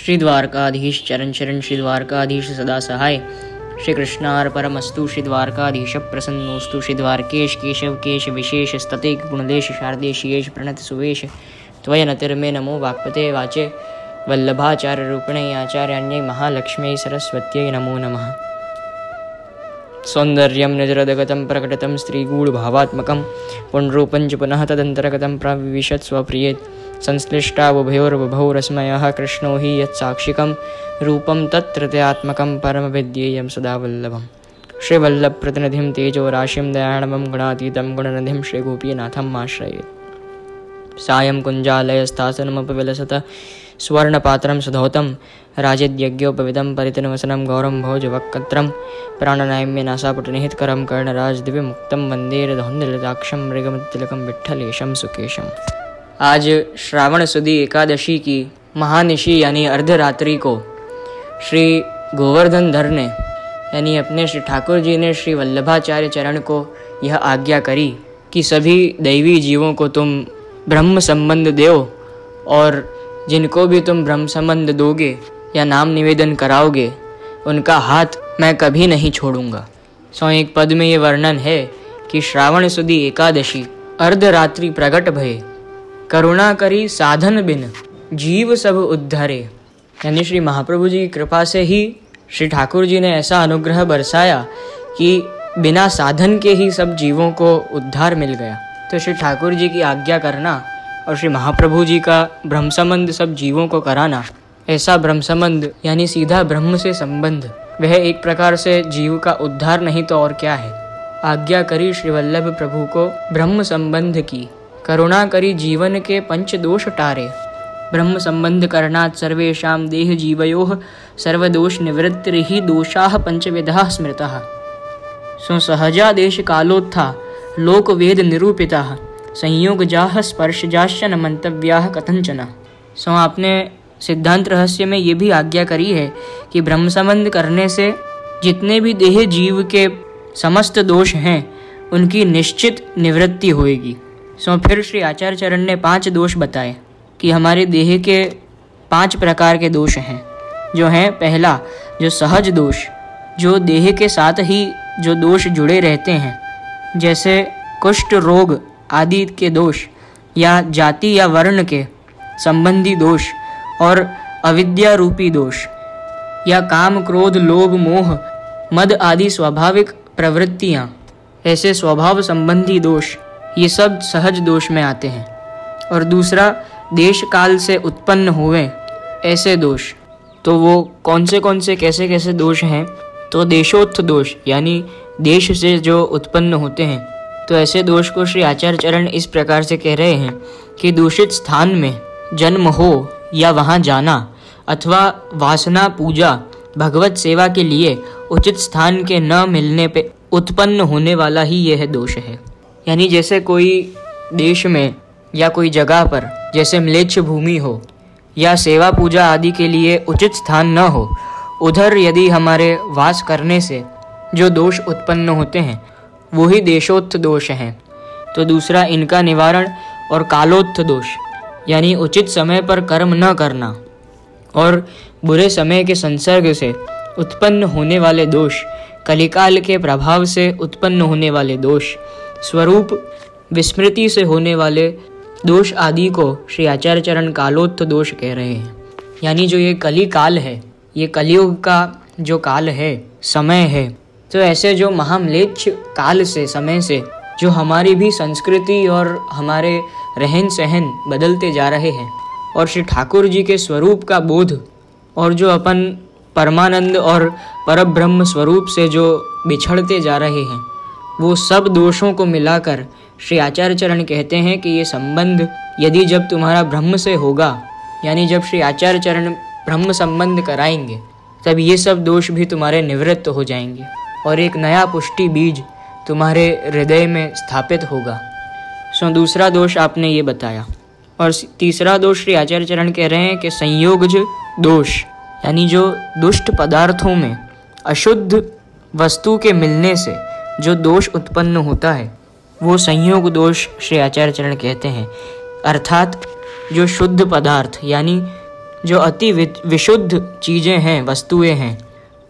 श्री द्वारकाधीश चरण शरण, श्री द्वारकाधीश सदा सहाय। श्री कृष्णार्पणमस्तु। श्री द्वारकाधीश प्रसन्नोस्तु। श्री द्वारकेश केशव केश विशेष स्तते गुणलेश शारदेश येश प्रणत सुवेश त्वय नतिर्मे नमो वाक्पते वाचे वल्लभाचार्य रूपिणे आचार्याण्यै महालक्ष्म्यै सरस्वत्यै नमो नमः। सौन्दर्यं निजरदगतं प्रकटितं स्त्रीगूढभावात्मकं पुनरूपं च पुनः तदन्तर्गतं प्रविशत् स्वप्रियेत् संश्लिष्टावुभयोर्वभौ रश्मयः कृष्णो हि यत्साक्षिकं रूपं तत्त्रत्यात्मकं परमविद्येयं सदा वल्लभम्। श्रीवल्लभप्रतिनिधिं तेजोराशिं दयाणवं गुणातीतं गुणनिधिं श्रीगोपीनाथम् आश्रयेत्। सायं कुञ्जालयस्थासनमुपविलसत स्वर्णपात्रं सुधौतं राजेद्यज्ञोपविदं परितनवसनं गौरं भोजवक्त्रं प्राणनायम्य नासापुटनिहितकरं कर्णराजदिव्यमुक्तं वन्दे रघुन्दलताक्षं मृगमतिलकं विठ्ठलेशं सुकेशम्। आज श्रावण सुदी एकादशी की महानिशी यानी अर्धरात्रि को श्री गोवर्धन धर ने यानी अपने श्री ठाकुर जी ने श्री वल्लभाचार्य चरण को यह आज्ञा करी कि सभी दैवी जीवों को तुम ब्रह्म संबंध दो और जिनको भी तुम ब्रह्म संबंध दोगे या नाम निवेदन कराओगे उनका हाथ मैं कभी नहीं छोड़ूंगा। एक पद में ये वर्णन है कि श्रावण सुदी एकादशी अर्धरात्रि प्रगट भये करुणा करी साधन बिन जीव सब उद्धारे। यानी श्री महाप्रभु जी की कृपा से ही श्री ठाकुर जी ने ऐसा अनुग्रह बरसाया कि बिना साधन के ही सब जीवों को उद्धार मिल गया। तो श्री ठाकुर जी की आज्ञा करना और श्री महाप्रभु जी का ब्रह्म संबंध सब जीवों को कराना, ऐसा ब्रह्म संबंध यानी सीधा ब्रह्म से संबंध, वह एक प्रकार से जीव का उद्धार नहीं तो और क्या है। आज्ञा करी श्री वल्लभ प्रभु को ब्रह्म संबंध की, करुणा करी जीवन के पंच दोष टारे। ब्रह्म संबंध करणात् सर्वेषां देह जीवयोः सर्वदोष निवृत्तिर्हि दोषाः पंचविधाः स्मृताः। सहजा देश कालोत्था लोक वेद निरूपिताः संयोगजाः स्पर्शजाश्च न मंतव्याः कथंचन। आपने सिद्धांत रहस्य में ये भी आज्ञा करी है कि ब्रह्म संबंध करने से जितने भी देह जीव के समस्त दोष हैं उनकी निश्चित निवृत्ति होएगी। फिर श्री आचार्य चरण ने 5 दोष बताए कि हमारे देह के 5 प्रकार के दोष हैं, जो हैं पहला जो सहज दोष, जो देह के साथ ही जो दोष जुड़े रहते हैं, जैसे कुष्ठ रोग आदि के दोष या जाति या वर्ण के संबंधी दोष और अविद्या रूपी दोष या काम क्रोध लोभ मोह मद आदि स्वाभाविक प्रवृत्तियाँ, ऐसे स्वभाव संबंधी दोष, ये सब सहज दोष में आते हैं। और दूसरा देश काल से उत्पन्न हुए ऐसे दोष, तो वो कौन से कैसे कैसे दोष हैं, तो देशोत्थ दोष यानी देश से जो उत्पन्न होते हैं। तो ऐसे दोष को श्री आचार्य चरण इस प्रकार से कह रहे हैं कि दूषित स्थान में जन्म हो या वहाँ जाना अथवा वासना पूजा भगवत सेवा के लिए उचित स्थान के न मिलने पे उत्पन्न होने वाला ही यह दोष है। यानी जैसे कोई देश में या कोई जगह पर जैसे म्लेच्छ भूमि हो या सेवा पूजा आदि के लिए उचित स्थान न हो, उधर यदि हमारे वास करने से जो दोष उत्पन्न होते हैं वही देशोत्थ दोष हैं। तो दूसरा इनका निवारण और कालोत्थ दोष यानी उचित समय पर कर्म न करना और बुरे समय के संसर्ग से उत्पन्न होने वाले दोष, कलिकाल के प्रभाव से उत्पन्न होने वाले दोष, स्वरूप विस्मृति से होने वाले दोष आदि को श्री आचार्य चरण कालोत्थ दोष कह रहे हैं। यानी जो ये कली काल है, ये कलियुग का जो काल है, समय है, तो ऐसे जो महाम्लेच्छ काल से समय से जो हमारी भी संस्कृति और हमारे रहन सहन बदलते जा रहे हैं और श्री ठाकुर जी के स्वरूप का बोध और जो अपन परमानंद और परब्रह्म स्वरूप से जो बिछड़ते जा रहे हैं, वो सब दोषों को मिलाकर श्री आचार्य चरण कहते हैं कि ये संबंध यदि जब तुम्हारा ब्रह्म से होगा, यानी जब श्री आचार्य चरण ब्रह्म संबंध कराएंगे, तब ये सब दोष भी तुम्हारे निवृत्त हो जाएंगे और एक नया पुष्टि बीज तुम्हारे हृदय में स्थापित होगा। दूसरा दोष आपने ये बताया। और तीसरा दोष श्री आचार्य चरण कह रहे हैं कि संयोगज दोष, यानी जो दुष्ट पदार्थों में अशुद्ध वस्तु के मिलने से जो दोष उत्पन्न होता है वो संयोग दोष श्री आचार्य चरण कहते हैं। अर्थात जो शुद्ध पदार्थ यानी जो अति विशुद्ध चीज़ें हैं, वस्तुएं हैं,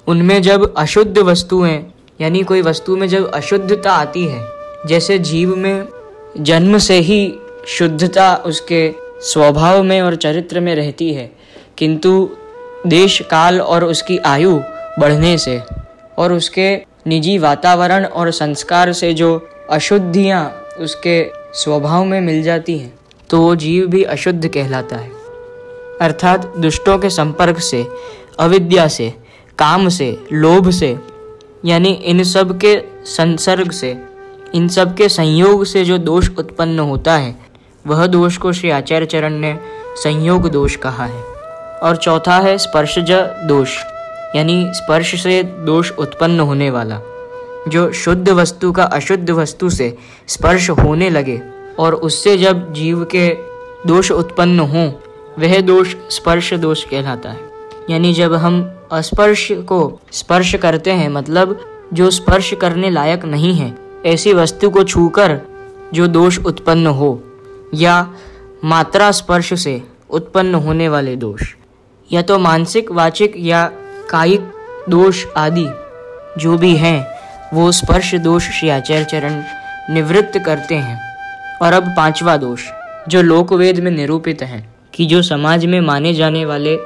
उनमें जब अशुद्ध वस्तुएं यानी कोई वस्तु में जब अशुद्धता आती है, जैसे जीव में जन्म से ही शुद्धता उसके स्वभाव में और चरित्र में रहती है, किंतु देश काल और उसकी आयु बढ़ने से और उसके निजी वातावरण और संस्कार से जो अशुद्धियाँ उसके स्वभाव में मिल जाती हैं, तो वो जीव भी अशुद्ध कहलाता है। अर्थात दुष्टों के संपर्क से, अविद्या से, काम से, लोभ से, यानी इन सब के संसर्ग से, इन सब के संयोग से जो दोष उत्पन्न होता है, वह दोष को श्री आचार्य चरण ने संयोग दोष कहा है। और चौथा है स्पर्शज दोष, यानी स्पर्श से दोष उत्पन्न होने वाला। जो शुद्ध वस्तु का अशुद्ध वस्तु से स्पर्श होने लगे और उससे जब जीव के दोष उत्पन्न हों, वह दोष स्पर्श दोष कहलाता है। यानी जब हम अस्पर्श को स्पर्श करते हैं, मतलब जो स्पर्श करने लायक नहीं है, ऐसी वस्तु को छूकर जो दोष उत्पन्न हो, या मात्रा स्पर्श से उत्पन्न होने वाले दोष, या तो मानसिक, वाचिक या कायिक दोष आदि जो भी हैं, वो स्पर्श दोष श्री आचार्य चरण निवृत्त करते हैं। और अब पांचवा दोष जो लोकवेद में निरूपित है कि जो समाज में माने जाने वाले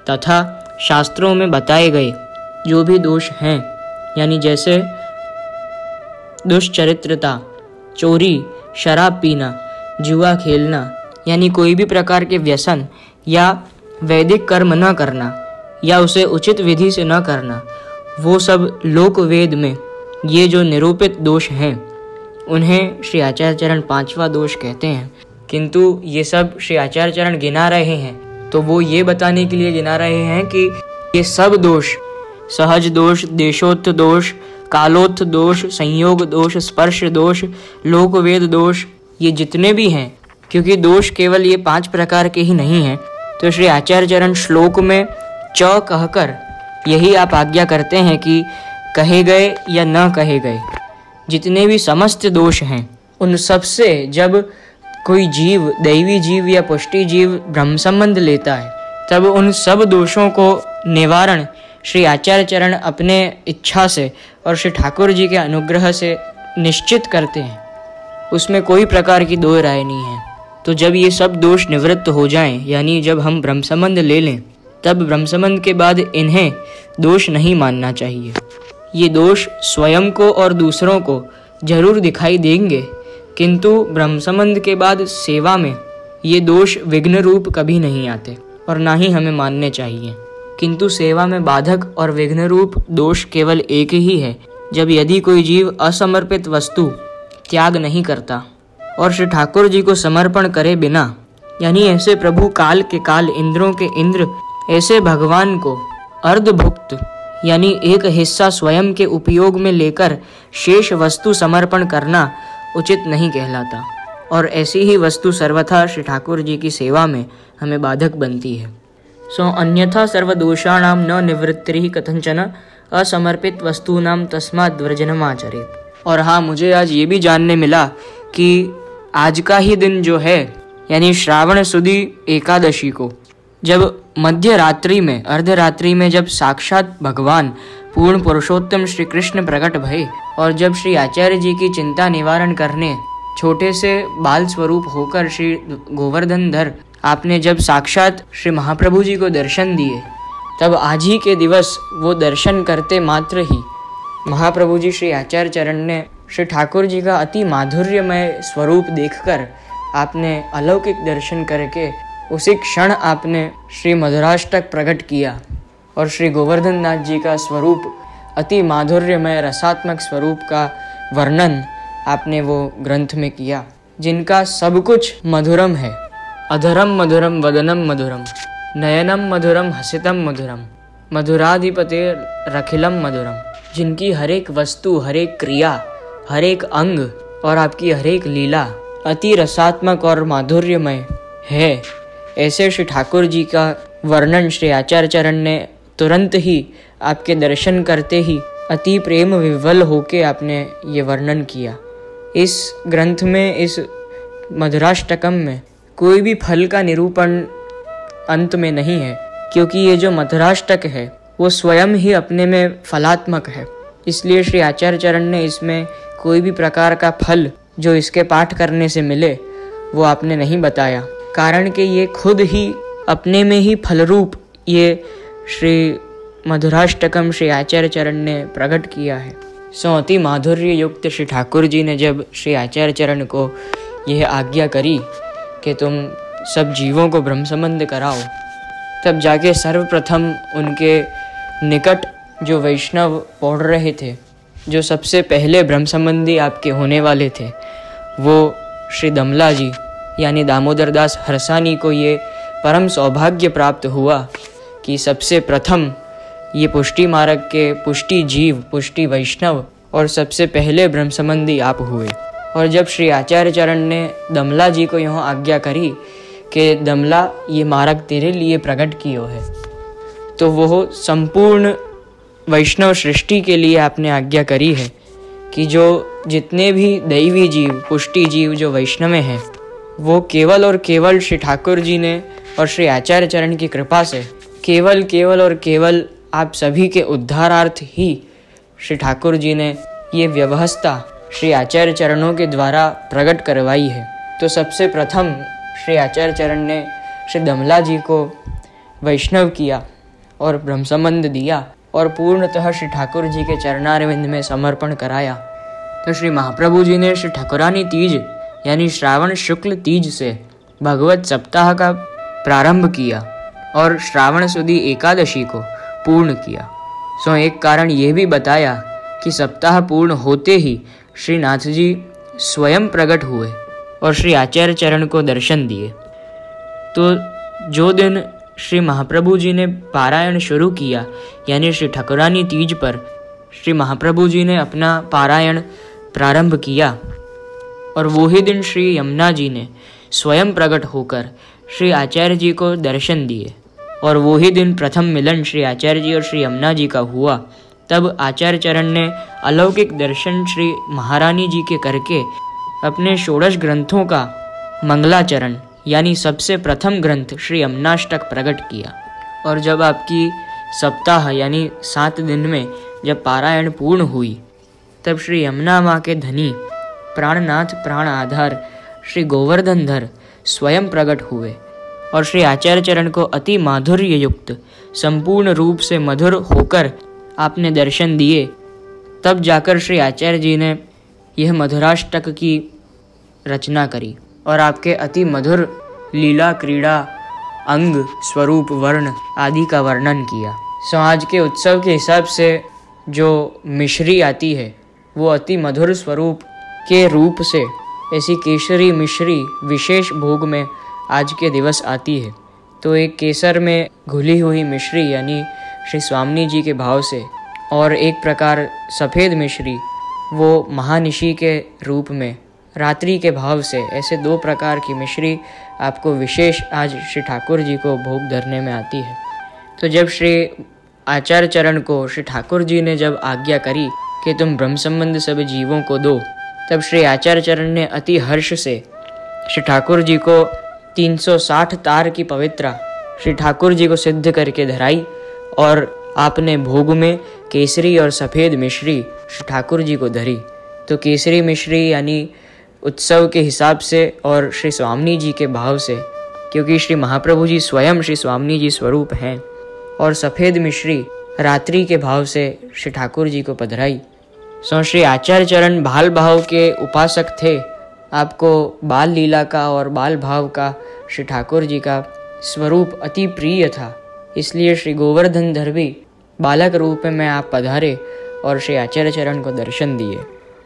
तथा शास्त्रों में बताए गए जो भी दोष हैं, यानी जैसे दुष्चरित्रता, चोरी, शराब पीना, जुआ खेलना, यानी कोई भी प्रकार के व्यसन या वैदिक कर्म न करना या उसे उचित विधि से न करना, वो सब लोकवेद में ये जो निरूपित दोष हैं, उन्हें श्री आचार्य चरण पांचवा दोष कहते हैं। किंतु ये सब श्री आचार्य चरण गिना रहे हैं, तो वो ये बताने के लिए गिना रहे हैं कि ये सब दोष, सहज दोष, देशोत्थ दोष, कालोत्थ दोष, संयोग दोष, स्पर्श दोष, लोकवेद दोष, ये जितने भी हैं, क्योंकि दोष केवल ये 5 प्रकार के ही नहीं हैं, तो श्री आचार्य चरण श्लोक में च कहकर यही आप आज्ञा करते हैं कि कहे गए या न कहे गए जितने भी समस्त दोष हैं, उन सब से जब कोई जीव, दैवी जीव या पुष्टि जीव ब्रह्म संबंध लेता है, तब उन सब दोषों को निवारण श्री आचार्य चरण अपने इच्छा से और श्री ठाकुर जी के अनुग्रह से निश्चित करते हैं। उसमें कोई प्रकार की दो राय नहीं है। तो जब ये सब दोष निवृत्त हो जाएं, यानी जब हम ब्रह्म संबंध ले लें, तब ब्रह्म संबंध के बाद इन्हें दोष नहीं मानना चाहिए। ये दोष स्वयं को और दूसरों को जरूर दिखाई देंगे, किंतु ब्रह्म संबंध के बाद सेवा में ये दोष विघ्न रूप कभी नहीं आते और ना ही हमें मानने चाहिए। किंतु सेवा में बाधक और विघ्न रूप दोष केवल एक ही है, जब यदि कोई जीव असमर्पित वस्तु त्याग नहीं करता और श्री ठाकुर जी को समर्पण करे बिना, यानी ऐसे प्रभु काल के काल, इंद्रों के इंद्र, ऐसे भगवान को अर्धभुक्त यानी एक हिस्सा स्वयं के उपयोग में लेकर शेष वस्तु समर्पण करना उचित नहीं कहलाता, और ऐसी ही वस्तु सर्वथा श्री ठाकुर जी की सेवा में हमें बाधक बनती है। अन्यथा सर्वदोषाणाम न निवृत्तिः कथंचन असमर्पित वस्तूनाम तस्माद् वर्जनम् आचरेत्। और हाँ, मुझे आज ये भी जानने मिला कि आज का ही दिन जो है, यानी श्रावण सुदी एकादशी को, जब मध्य रात्रि में, अर्धरात्रि में जब साक्षात भगवान पूर्ण पुरुषोत्तम श्री कृष्ण प्रकट भये और जब श्री आचार्य जी की चिंता निवारण करने छोटे से बाल स्वरूप होकर श्री गोवर्धन धर आपने जब साक्षात श्री महाप्रभु जी को दर्शन दिए, तब आज ही के दिवस वो दर्शन करते मात्र ही महाप्रभु जी श्री आचार्य चरण ने श्री ठाकुर जी का अति माधुर्यमय स्वरूप देखकर आपने अलौकिक दर्शन करके उसी क्षण आपने श्री मधुराष्टक प्रकट किया और श्री गोवर्धन नाथ जी का स्वरूप, अति माधुर्यमय रसात्मक स्वरूप का वर्णन आपने वो ग्रंथ में किया, जिनका सब कुछ मधुरम है। अधरम मधुरम वदनम मधुरम, नयनम मधुरम हसितम मधुरम, मधुराधिपते रखिलम मधुरम, जिनकी हर एक वस्तु, हर एक क्रिया, हर एक अंग और आपकी हर एक लीला अति रसात्मक और माधुर्यमय है। ऐसे श्री ठाकुर जी का वर्णन श्री आचार्य चरण ने तुरंत ही आपके दर्शन करते ही अति प्रेम विवल होके आपने ये वर्णन किया। इस ग्रंथ में, इस मधुराष्टकम में कोई भी फल का निरूपण अंत में नहीं है, क्योंकि ये जो मधुराष्टक है वो स्वयं ही अपने में फलात्मक है। इसलिए श्री आचार्य चरण ने इसमें कोई भी प्रकार का फल जो इसके पाठ करने से मिले वो आपने नहीं बताया, कारण कि ये खुद ही अपने में ही फलरूप ये श्री मधुराष्टकम श्री आचार्य चरण ने प्रकट किया है। सो अति माधुर्य युक्त श्री ठाकुर जी ने जब श्री आचार्य चरण को यह आज्ञा करी कि तुम सब जीवों को ब्रह्म संबंध कराओ, तब जाके सर्वप्रथम उनके निकट जो वैष्णव पढ़ रहे थे, जो सबसे पहले ब्रह्म संबंधी आपके होने वाले थे, वो श्री दमला जी यानी दामोदर दास हरसानी को ये परम सौभाग्य प्राप्त हुआ कि सबसे प्रथम ये पुष्टि मार्ग के पुष्टि जीव, पुष्टि वैष्णव और सबसे पहले ब्रह्म संबंधी आप हुए। और जब श्री आचार्य चरण ने दमला जी को यहाँ आज्ञा करी कि दमला ये मार्ग तेरे लिए प्रकट कियो है, तो वो संपूर्ण वैष्णव सृष्टि के लिए आपने आज्ञा करी है कि जो जितने भी दैवी जीव, पुष्टि जीव जो वैष्णव हैं, वो केवल और केवल श्री ठाकुर जी ने और श्री आचार्य चरण की कृपा से केवल और केवल आप सभी के उद्धारार्थ ही श्री ठाकुर जी ने ये व्यवस्था श्री आचार्य चरणों के द्वारा प्रकट करवाई है। तो सबसे प्रथम श्री आचार्य चरण ने श्री दमला जी को वैष्णव किया और ब्रह्म संबंध दिया और पूर्णतः श्री ठाकुर जी के चरणारविंद में समर्पण कराया। तो श्री महाप्रभु जी ने श्री ठाकुरानी तीज यानी श्रावण शुक्ल तीज से भगवत सप्ताह का प्रारंभ किया और श्रावण सुदी एकादशी को पूर्ण किया। सो एक कारण ये भी बताया कि सप्ताह पूर्ण होते ही श्री नाथ जी स्वयं प्रकट हुए और श्री आचार्य चरण को दर्शन दिए। तो जो दिन श्री महाप्रभु जी ने पारायण शुरू किया यानी श्री ठाकुरानी तीज पर श्री महाप्रभु जी ने अपना पारायण प्रारंभ किया और वही दिन श्री यमुना जी ने स्वयं प्रकट होकर श्री आचार्य जी को दर्शन दिए और वही दिन प्रथम मिलन श्री आचार्य जी और श्री यमुना जी का हुआ। तब आचार्य चरण ने अलौकिक दर्शन श्री महारानी जी के करके अपने षोडश ग्रंथों का मंगलाचरण यानी सबसे प्रथम ग्रंथ श्री यमुनाष्टक प्रकट किया। और जब आपकी सप्ताह यानी 7 दिन में जब पारायण पूर्ण हुई, तब श्री यमुना माँ के धनी प्राणनाथ प्राण आधार श्री गोवर्धनधर स्वयं प्रकट हुए और श्री आचार्य चरण को अति माधुर्य युक्त संपूर्ण रूप से मधुर होकर आपने दर्शन दिए। तब जाकर श्री आचार्य जी ने यह मधुराष्टक की रचना करी और आपके अति मधुर लीला क्रीड़ा अंग स्वरूप वर्ण आदि का वर्णन किया। सो आज के उत्सव के हिसाब से जो मिश्री आती है वो अति मधुर स्वरूप के रूप से ऐसी केसरी मिश्री विशेष भोग में आज के दिवस आती है। तो एक केसर में घुली हुई मिश्री यानी श्री स्वामी जी के भाव से और एक प्रकार सफ़ेद मिश्री वो महानिशी के रूप में रात्रि के भाव से, ऐसे 2 प्रकार की मिश्री आपको विशेष आज श्री ठाकुर जी को भोग धरने में आती है। तो जब श्री आचार्य चरण को श्री ठाकुर जी ने जब आज्ञा करी कि तुम ब्रह्म संबंध सब जीवों को दो, तब श्री आचार्य चरण ने अति हर्ष से श्री ठाकुर जी को 360 तार की पवित्रा श्री ठाकुर जी को सिद्ध करके धराई और आपने भोग में केसरी और सफ़ेद मिश्री श्री ठाकुर जी को धरी। तो केसरी मिश्री यानी उत्सव के हिसाब से और श्री स्वामी जी के भाव से, क्योंकि श्री महाप्रभु जी स्वयं श्री स्वामी जी स्वरूप हैं, और सफ़ेद मिश्री रात्रि के भाव से श्री ठाकुर जी को पधराई। सो श्री आचार्य चरण बाल भाव के उपासक थे। आपको बाल लीला का और बाल भाव का श्री ठाकुर जी का स्वरूप अति प्रिय था, इसलिए श्री गोवर्धन धर भी बालक रूप में आप पधारे और श्री आचार्य चरण को दर्शन दिए।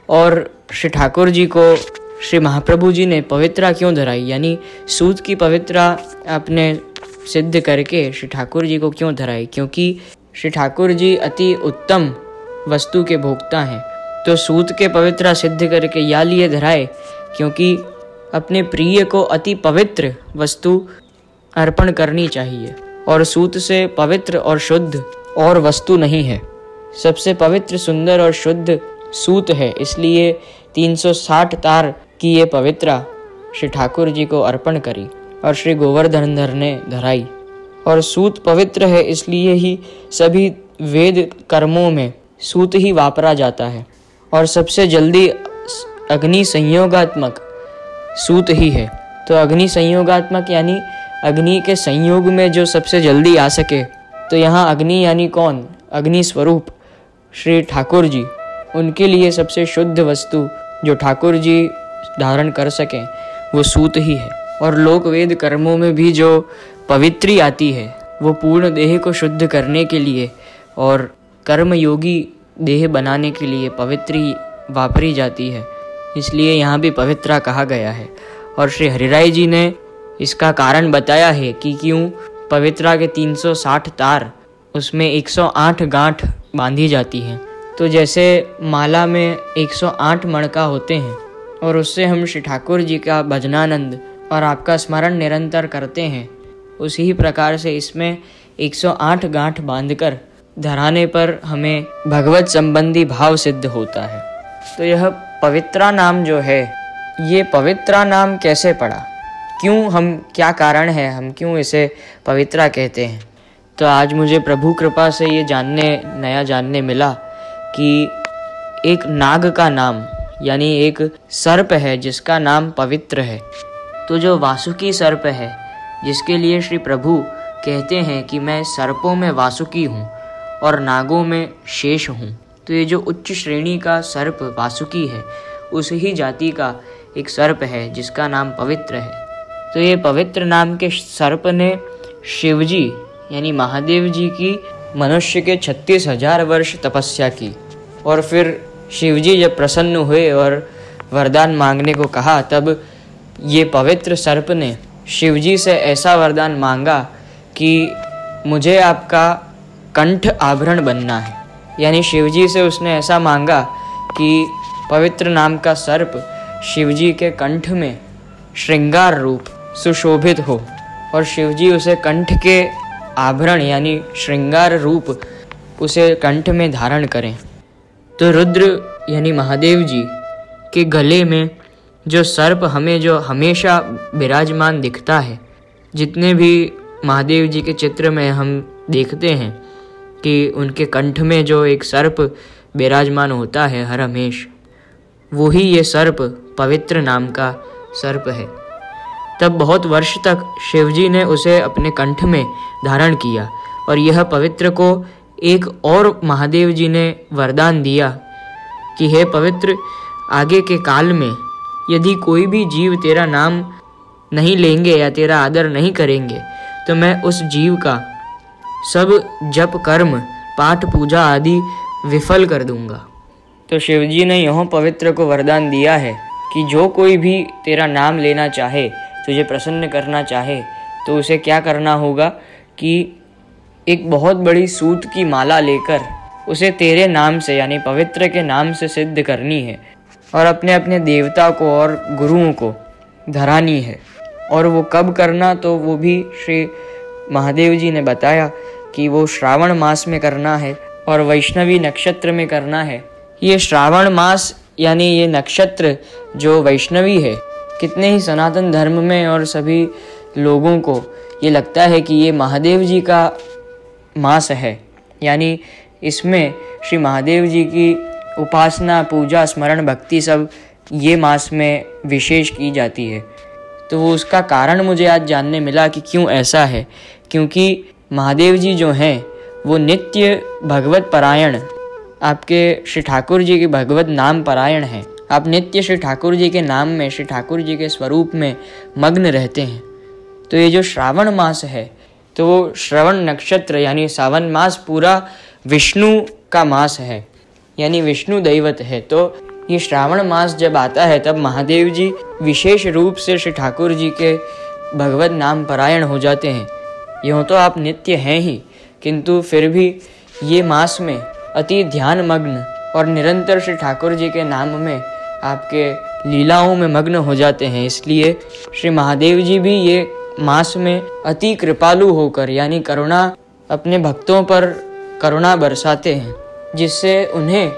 और श्री ठाकुर जी को श्री महाप्रभु जी ने पवित्रा क्यों धराई, यानी सूत की पवित्रा आपने सिद्ध करके श्री ठाकुर जी को क्यों धराई, क्योंकि श्री ठाकुर जी अति उत्तम वस्तु के भोक्ता हैं। तो सूत के पवित्रा सिद्ध करके या लिए धराए क्योंकि अपने प्रिय को अति पवित्र वस्तु अर्पण करनी चाहिए, और सूत से पवित्र और शुद्ध और वस्तु नहीं है। सबसे पवित्र, सुंदर और शुद्ध सूत है, इसलिए 360 तार की ये पवित्रा श्री ठाकुर जी को अर्पण करी और श्री गोवर्धनधर ने धराई। और सूत पवित्र है, इसलिए ही सभी वेद कर्मों में सूत ही वापरा जाता है। और सबसे जल्दी अग्नि संयोगात्मक सूत ही है। तो अग्नि संयोगात्मक यानी अग्नि के संयोग में जो सबसे जल्दी आ सके, तो यहाँ अग्नि यानी कौन? अग्नि स्वरूप श्री ठाकुर जी। उनके लिए सबसे शुद्ध वस्तु जो ठाकुर जी धारण कर सकें वो सूत ही है। और लोक वेद कर्मों में भी जो पवित्री आती है वो पूर्ण देह को शुद्ध करने के लिए और कर्म योगी देह बनाने के लिए पवित्री वापरी जाती है, इसलिए यहाँ भी पवित्रा कहा गया है। और श्री हरिराय जी ने इसका कारण बताया है कि क्यों पवित्रा के 360 तार, उसमें 108 गांठ बांधी जाती हैं। तो जैसे माला में 108 मणका होते हैं और उससे हम श्री ठाकुर जी का भजनानंद और आपका स्मरण निरंतर करते हैं, उसी ही प्रकार से इसमें 108 गांठ बांधकर धराने पर हमें भगवत संबंधी भाव सिद्ध होता है। तो यह पवित्रा नाम जो है, ये पवित्रा नाम कैसे पड़ा, क्यों, हम क्या कारण है, हम क्यों इसे पवित्रा कहते हैं? तो आज मुझे प्रभु कृपा से ये नया जानने मिला कि एक नाग का नाम यानी एक सर्प है जिसका नाम पवित्र है। तो जो वासुकी सर्प है, जिसके लिए श्री प्रभु कहते हैं कि मैं सर्पों में वासुकी हूँ और नागों में शेष हूँ, तो ये जो उच्च श्रेणी का सर्प वासुकी है, उस ही जाति का एक सर्प है जिसका नाम पवित्र है। तो ये पवित्र नाम के सर्प ने शिवजी यानी महादेव जी की मनुष्य के 36,000 वर्ष तपस्या की। और फिर शिवजी जब प्रसन्न हुए और वरदान मांगने को कहा, तब ये पवित्र सर्प ने शिवजी से ऐसा वरदान मांगा कि मुझे आपका कंठ आभरण बनना है। यानी शिवजी से उसने ऐसा मांगा कि पवित्र नाम का सर्प शिवजी के कंठ में श्रृंगार रूप सुशोभित हो और शिवजी उसे कंठ के आभरण यानी श्रृंगार रूप उसे कंठ में धारण करें। तो रुद्र यानी महादेव जी के गले में जो सर्प हमें जो हमेशा विराजमान दिखता है, जितने भी महादेव जी के चित्र में हम देखते हैं कि उनके कंठ में जो एक सर्प विराजमान होता है हर हमेश, वही ये सर्प पवित्र नाम का सर्प है। तब बहुत वर्ष तक शिवजी ने उसे अपने कंठ में धारण किया और यह पवित्र को एक और महादेव जी ने वरदान दिया कि हे पवित्र, आगे के काल में यदि कोई भी जीव तेरा नाम नहीं लेंगे या तेरा आदर नहीं करेंगे, तो मैं उस जीव का सब जप कर्म पाठ पूजा आदि विफल कर दूंगा। तो शिवजी ने यहों पवित्र को वरदान दिया है कि जो कोई भी तेरा नाम लेना चाहे, तुझे प्रसन्न करना चाहे, तो उसे क्या करना होगा कि एक बहुत बड़ी सूत की माला लेकर उसे तेरे नाम से यानी पवित्र के नाम से सिद्ध करनी है और अपने अपने देवता को और गुरुओं को धरानी है। और वो कब करना, तो वो भी श्री महादेव जी ने बताया कि वो श्रावण मास में करना है और वैष्णवी नक्षत्र में करना है। ये श्रावण मास यानी ये नक्षत्र जो वैष्णवी है, कितने ही सनातन धर्म में और सभी लोगों को ये लगता है कि ये महादेव जी का मास है, यानी इसमें श्री महादेव जी की उपासना पूजा स्मरण भक्ति सब ये मास में विशेष की जाती है। तो वो उसका कारण मुझे आज जानने मिला कि क्यों ऐसा है। क्योंकि महादेव जी जो हैं वो नित्य भगवत परायण, आपके श्री ठाकुर जी के भगवत नाम परायण हैं। आप नित्य श्री ठाकुर जी के नाम में, श्री ठाकुर जी के स्वरूप में मग्न रहते हैं। तो ये जो श्रावण मास है, तो वो श्रवण नक्षत्र यानी सावन मास पूरा विष्णु का मास है, यानी विष्णु दैवत है। तो ये श्रावण मास जब आता है तब महादेव जी विशेष रूप से श्री ठाकुर जी के भगवत नाम परायण हो जाते हैं। यूँ तो आप नित्य हैं ही, किंतु फिर भी ये मास में अति ध्यान मग्न और निरंतर श्री ठाकुर जी के नाम में आपके लीलाओं में मग्न हो जाते हैं। इसलिए श्री महादेव जी भी ये मास में अति कृपालु होकर यानी करुणा, अपने भक्तों पर करुणा बरसाते हैं, जिससे उन्हें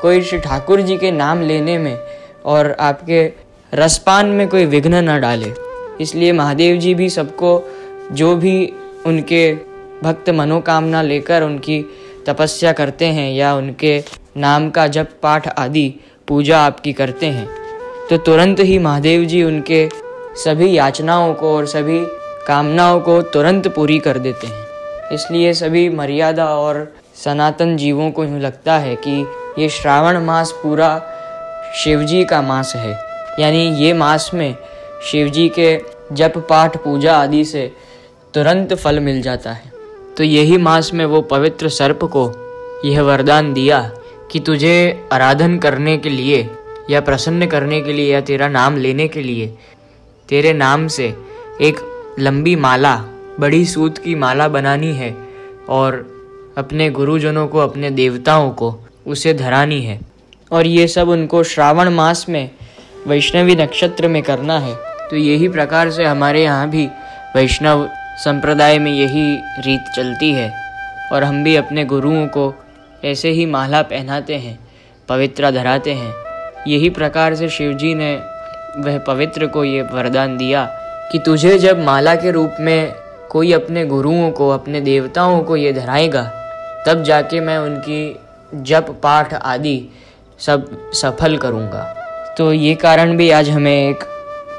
कोई श्री ठाकुर जी के नाम लेने में और आपके रसपान में कोई विघ्न न डाले। इसलिए महादेव जी भी सबको जो भी उनके भक्त मनोकामना लेकर उनकी तपस्या करते हैं या उनके नाम का जप पाठ आदि पूजा आपकी करते हैं, तो तुरंत ही महादेव जी उनके सभी याचनाओं को और सभी कामनाओं को तुरंत पूरी कर देते हैं। इसलिए सभी मर्यादा और सनातन जीवों को यूँ लगता है कि ये श्रावण मास पूरा शिवजी का मास है, यानी ये मास में शिवजी के जप पाठ पूजा आदि से तुरंत फल मिल जाता है। तो यही मास में वो पवित्र सर्प को यह वरदान दिया कि तुझे आराधन करने के लिए या प्रसन्न करने के लिए या तेरा नाम लेने के लिए तेरे नाम से एक लंबी माला, बड़ी सूत की माला बनानी है और अपने गुरुजनों को, अपने देवताओं को उसे धरानी है। और ये सब उनको श्रावण मास में वैष्णवी नक्षत्र में करना है। तो यही प्रकार से हमारे यहाँ भी वैष्णव संप्रदाय में यही रीत चलती है और हम भी अपने गुरुओं को ऐसे ही माला पहनाते हैं, पवित्र धराते हैं। यही प्रकार से शिवजी ने वह पवित्र को ये वरदान दिया कि तुझे जब माला के रूप में कोई अपने गुरुओं को, अपने देवताओं को ये धराएगा, तब जाके मैं उनकी जप पाठ आदि सब सफल करूँगा। तो ये कारण भी आज हमें एक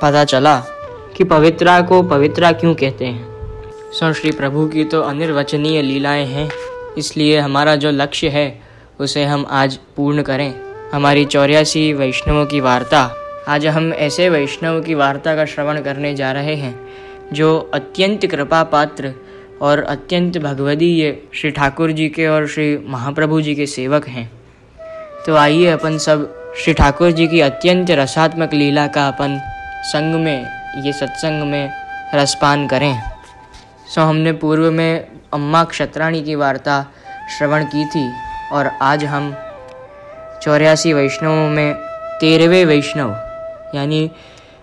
पता चला कि पवित्रा को पवित्रा क्यों कहते हैं। सो श्री प्रभु की तो अनिर्वचनीय लीलाएं हैं, इसलिए हमारा जो लक्ष्य है उसे हम आज पूर्ण करें। हमारी 84 वैष्णवों की वार्ता, आज हम ऐसे वैष्णव की वार्ता का श्रवण करने जा रहे हैं जो अत्यंत कृपा पात्र और अत्यंत भगवदीय श्री ठाकुर जी के और श्री महाप्रभु जी के सेवक हैं। तो आइए अपन सब श्री ठाकुर जी की अत्यंत रसात्मक लीला का अपन संग में, ये सत्संग में रसपान करें। सो हमने पूर्व में अम्मा क्षत्राणी की वार्ता श्रवण की थी और आज हम 84 वैष्णवों में 13वें वैष्णव यानी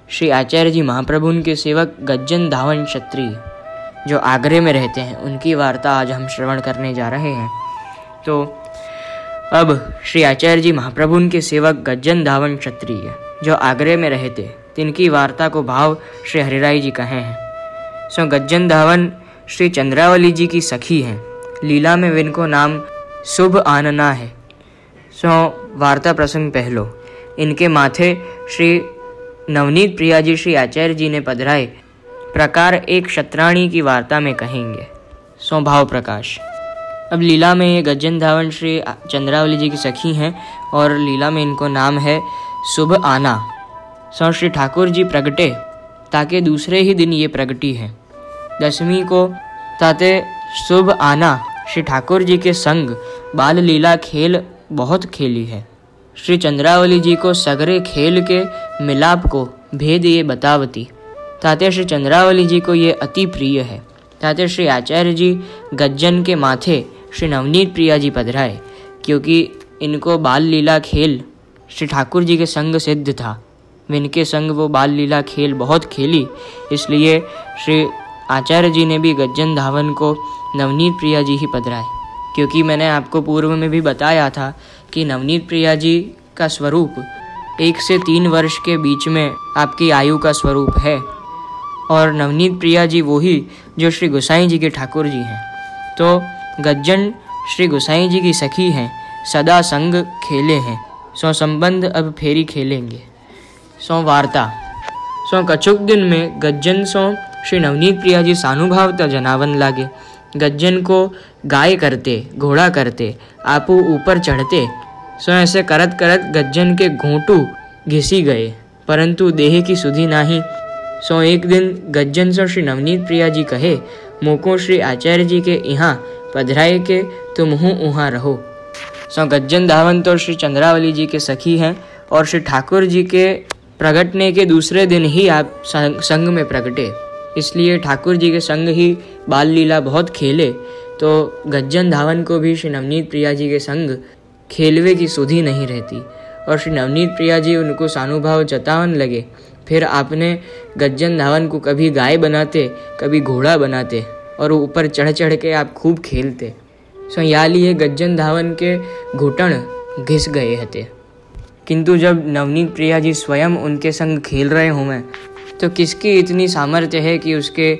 श्री आचार्य जी महाप्रभु के सेवक गज्जन धावन क्षत्रिय जो आगरे में रहते हैं, उनकी वार्ता आज हम श्रवण करने जा रहे हैं। तो अब श्री आचार्य जी महाप्रभु के सेवक गज्जन धावन क्षत्रिय जो आगरे में रहते, तिनकी वार्ता को भाव श्री हरिराय जी कहे हैं। सो गज्जन धावन श्री चंद्रावली जी की सखी हैं। लीला में इनको नाम शुभ आनना है। सो वार्ता प्रसंग पहलो, इनके माथे श्री नवनीत प्रिया जी श्री आचार्य जी ने पधराए प्रकार एक क्षत्राणी की वार्ता में कहेंगे। सो भाव प्रकाश। अब लीला में ये गज्जन धावन श्री चंद्रावली जी की सखी हैं और लीला में इनको नाम है शुभ आना। सो श्री ठाकुर जी प्रगटे ताके दूसरे ही दिन ये प्रगटी है। दशमी को ताते शुभ आना श्री ठाकुर जी के संग बाल लीला खेल बहुत खेली है। श्री चंद्रावली जी को सगरे खेल के मिलाप को भेद ये बतावती, ताते श्री चंद्रावली जी को ये अति प्रिय है। ताते श्री आचार्य जी गज्जन के माथे श्री नवनीत प्रिया जी पधराए, क्योंकि इनको बाल लीला खेल श्री ठाकुर जी के संग सिद्ध था। इनके संग वो बाल लीला खेल बहुत खेली, इसलिए श्री आचार्य जी ने भी गज्जन धावन को नवनीत प्रिया जी ही पधराए। क्योंकि मैंने आपको पूर्व में भी बताया था कि नवनीत प्रिया जी का स्वरूप 1 से 3 वर्ष के बीच में आपकी आयु का स्वरूप है और नवनीत प्रिया जी वही जो श्री गोसाई जी के ठाकुर जी हैं। तो गज्जन श्री गोसाई जी की सखी हैं, सदा संग खेले हैं। सो संबंध अब फेरी खेलेंगे। सो वार्ता। सो कछुक दिन में गज्जन सो श्री नवनीत प्रिया जी सानुभावता जनावन लागे। गज्जन को गाय करते, घोड़ा करते, आपू ऊपर चढ़ते। सो ऐसे करत करत गज्जन के घोंटू घिसी गए, परंतु देह की सुधि नाही। सो एक दिन गज्जन सो श्री नवनीत प्रिया जी कहे, मोको श्री आचार्य जी के यहाँ पधराए के तुम हूँ उहाँ रहो। सो गज्जन धावन तो श्री चंद्रावली जी के सखी हैं और श्री ठाकुर जी के प्रगटने के दूसरे दिन ही आप संग में प्रगटे, इसलिए ठाकुर जी के संग ही बाल लीला बहुत खेले। तो गज्जन धावन को भी श्री नवनीत प्रिया जी के संग खेलवे की सुधि नहीं रहती और श्री नवनीत प्रिया जी उनको सानुभाव जतावन लगे। फिर आपने गज्जन धावन को कभी गाय बनाते, कभी घोड़ा बनाते और ऊपर चढ़ चढ़ के आप खूब खेलते। सो या लिए गज्जन धावन के घुटन घिस गए हते। किंतु जब नवनीत प्रिया जी स्वयं उनके संग खेल रहे हों, तो किसकी इतनी सामर्थ्य है कि उसके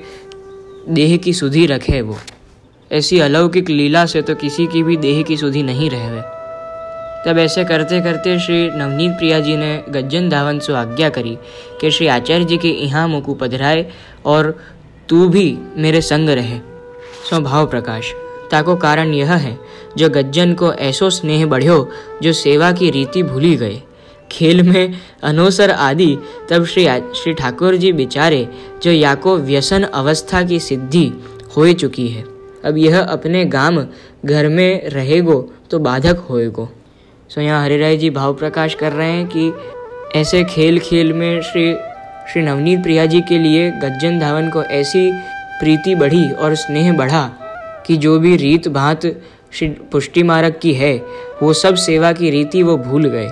देह की सुधि रखे वो। ऐसी अलौकिक लीला से तो किसी की भी देह की सुधि नहीं रहे। तब ऐसे करते करते श्री नवनीत प्रिया जी ने गज्जन धावन से आज्ञा करी कि श्री आचार्य जी के यहाँ मुकु पधराए और तू भी मेरे संग रहे। सो भाव प्रकाश ताको कारण यह है जो गज्जन को ऐसो स्नेह बढ़्यो जो सेवा की रीति भूली गए, खेल में अनोसर आदि। तब श्री ठाकुर जी बिचारे जो याको व्यसन अवस्था की सिद्धि हो चुकी है, अब यह अपने गाम घर में रहेगो तो बाधक होएगो। सो यहाँ हरिराय जी भाव प्रकाश कर रहे हैं कि ऐसे खेल खेल में श्री नवनीत प्रिया जी के लिए गज्जन धावन को ऐसी प्रीति बढ़ी और स्नेह बढ़ा कि जो भी रीत भात श्री पुष्टि मार्ग की है वो सब सेवा की रीति वो भूल गए,